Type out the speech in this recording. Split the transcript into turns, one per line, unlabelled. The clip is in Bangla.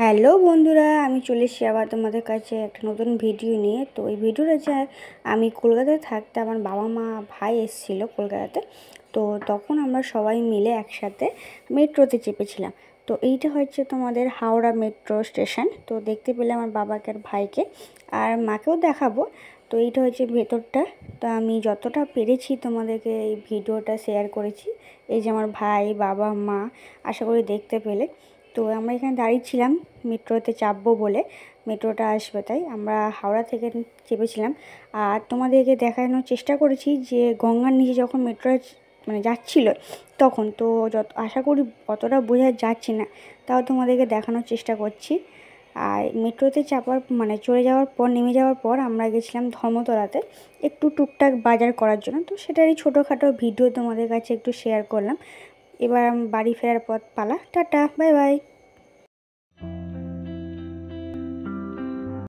হ্যালো বন্ধুরা, আমি চলে এসেছি আবার তোমাদের কাছে একটা নতুন ভিডিও নিয়ে। তো এই ভিডিওটা আমি কলকাতায় থাকতে আমার বাবা মা ভাই এসেছিলো কলকাতাতে। তো তখন আমরা সবাই মিলে একসাথে মেট্রোতে চেপেছিলাম। তো এইটা হচ্ছে তোমাদের হাওড়া মেট্রো স্টেশন। তো দেখতে পেলে আমার বাবাকে আর ভাইকে আর মাকেও দেখাবো। তো এইটা হচ্ছে ভেতরটা। তো আমি যতটা পেরেছি তোমাদেরকে এই ভিডিওটা শেয়ার করেছি। এই যে আমার ভাই, বাবা, মা, আশা করি দেখতে পেলে। তো আমরা এখানে দাঁড়িয়েছিলাম মেট্রোতে চাপবো বলে, মেট্রোটা আসবে তাই আমরা হাওড়া থেকে চেপেছিলাম। আর তোমাদেরকে দেখানোর চেষ্টা করেছি যে গঙ্গার নিচে যখন মেট্রো যাচ্ছিল তখন তো আশা করি অতটা বোঝা যাচ্ছে না, তাও তোমাদেরকে দেখানোর চেষ্টা করছি। আর মেট্রোতে চাপার চলে যাওয়ার পর, নেমে যাওয়ার পর আমরা গেছিলাম ধর্মতলাতে একটু টুকটাক বাজার করার জন্য। তো সেটারই ছোটোখাটো ভিডিও তোমাদের কাছে একটু শেয়ার করলাম। এবার বাড়ি ফেরার পথ পালা। Tata, bye bye.